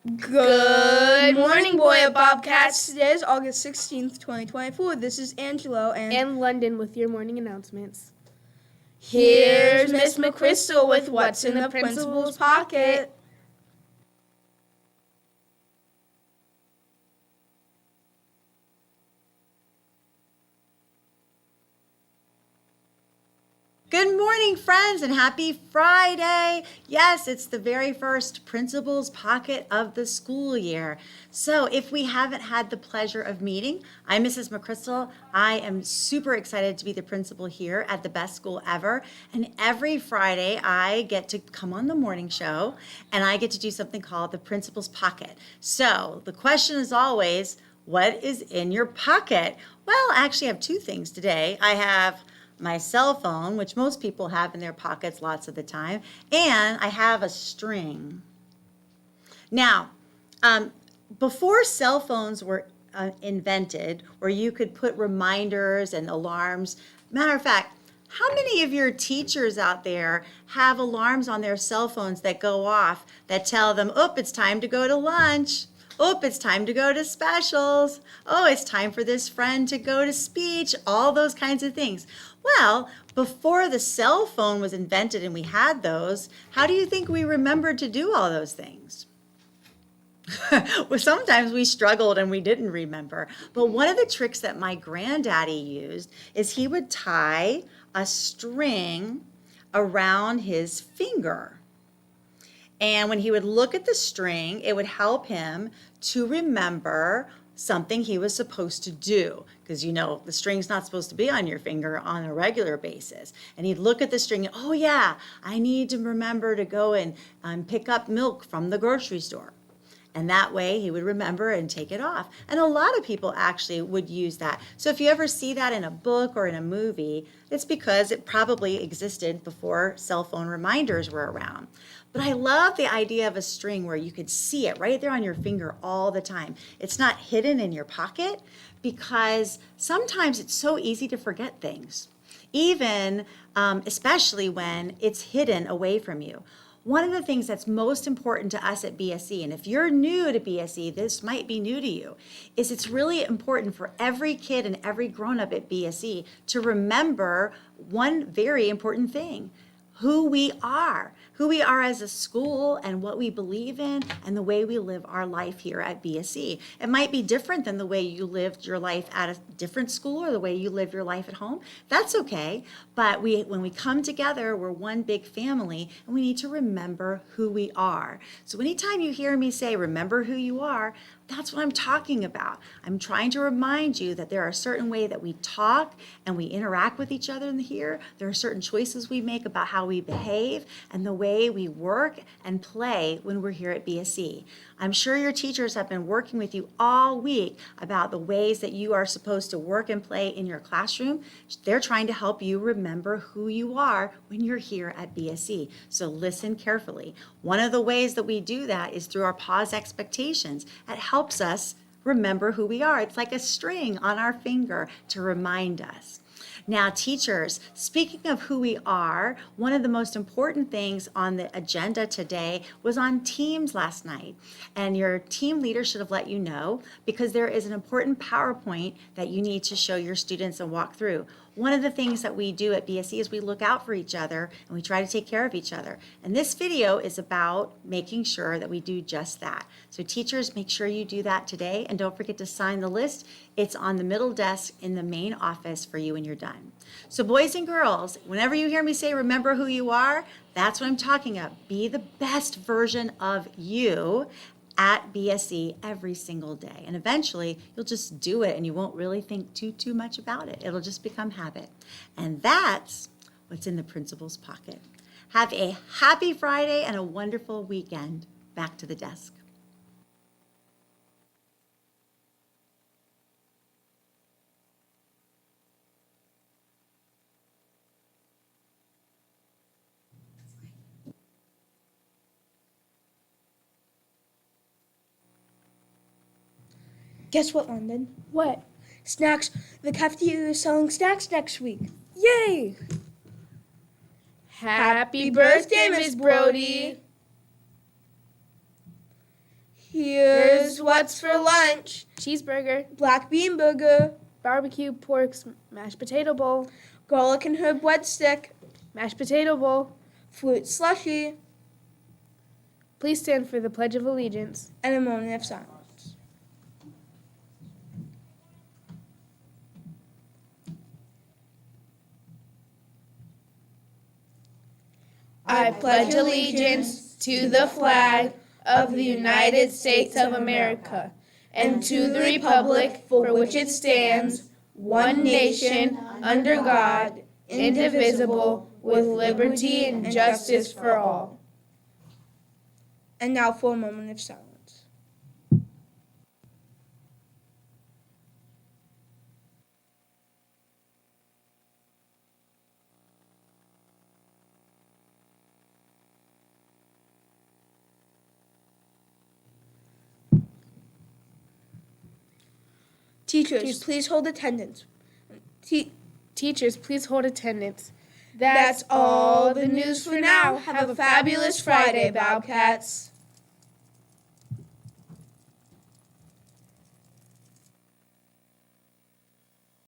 Good morning, boy Bobcats. Today is August 16th, 2024. This is Angelo and London with your morning announcements. Here's Miss McChrystal with what's in the principal's pocket. Good morning, friends, and happy Friday. Yes, it's the very first Principal's Pocket of the school year. So if we haven't had the pleasure of meeting, I'm Mrs. McChrystal. I am super excited to be the principal here at the best school ever. And every Friday, I get to come on the morning show, and I get to do something called the Principal's Pocket. So the question is always, what is in your pocket? Well, I actually have two things today. I have my cell phone, which most people have in their pockets lots of the time, and I have a string. Now, before cell phones were invented, where you could put reminders and alarms, matter of fact, how many of your teachers out there have alarms on their cell phones that go off that tell them, oh, it's time to go to lunch? Oh, it's time to go to specials. Oh, it's time for this friend to go to speech, all those kinds of things. Well, before the cell phone was invented and we had those, how do you think we remembered to do all those things? Well, sometimes we struggled and we didn't remember. But one of the tricks that my granddaddy used is he would tie a string around his finger. And when he would look at the string, it would help him to remember something he was supposed to do. Because the string's not supposed to be on your finger on a regular basis. And he'd look at the string and, oh yeah, I need to remember to go and pick up milk from the grocery store. And that way he would remember and take it off. And a lot of people actually would use that. So if you ever see that in a book or in a movie, it's because it probably existed before cell phone reminders were around. But I love the idea of a string where you could see it right there on your finger all the time. It's not hidden in your pocket because sometimes it's so easy to forget things, even especially when it's hidden away from you. One of the things that's most important to us at BSE, and if you're new to BSE, this might be new to you, is it's really important for every kid and every grown-up at BSE to remember one very important thing: who we are as a school and what we believe in and the way we live our life here at BSE. It might be different than the way you lived your life at a different school or the way you live your life at home. That's okay. But when we come together, we're one big family and we need to remember who we are. So anytime you hear me say, remember who you are, that's what I'm talking about. I'm trying to remind you that there are certain ways that we talk and we interact with each other in here. There are certain choices we make about how we behave and the way we work and play when we're here at BSE. I'm sure your teachers have been working with you all week about the ways that you are supposed to work and play in your classroom. They're trying to help you remember who you are when you're here at BSE. So listen carefully. One of the ways that we do that is through our pause expectations. It helps us remember who we are. It's like a string on our finger to remind us. Now, teachers, speaking of who we are, one of the most important things on the agenda today was on teams last night. And your team leader should have let you know because there is an important PowerPoint that you need to show your students and walk through. One of the things that we do at BSE is we look out for each other and we try to take care of each other. And this video is about making sure that we do just that. So teachers, make sure you do that today and don't forget to sign the list. It's on the middle desk in the main office for you when you're done. So boys and girls, whenever you hear me say remember who you are, that's what I'm talking about. Be the best version of you at BSE every single day. And eventually you'll just do it and you won't really think too much about it. It'll just become habit. And that's what's in the principal's pocket. Have a happy Friday and a wonderful weekend. Back to the desk. Guess what, London? What? Snacks. The cafeteria is selling snacks next week. Yay! Happy birthday, Miss Brody! Here's what's for lunch. Cheeseburger, Black bean burger, barbecue pork, mashed potato bowl, garlic and herb wet stick, mashed potato bowl. fruit slushy, Please stand for the Pledge of Allegiance. and a moment of silence. I pledge allegiance to the flag of the United States of America and to the republic for which it stands, one nation, under God, indivisible, with liberty and justice for all. And now for a moment of silence. Teachers, please hold attendance. Teachers, please hold attendance. That's all the news for now. Have a fabulous Friday, Bobcats.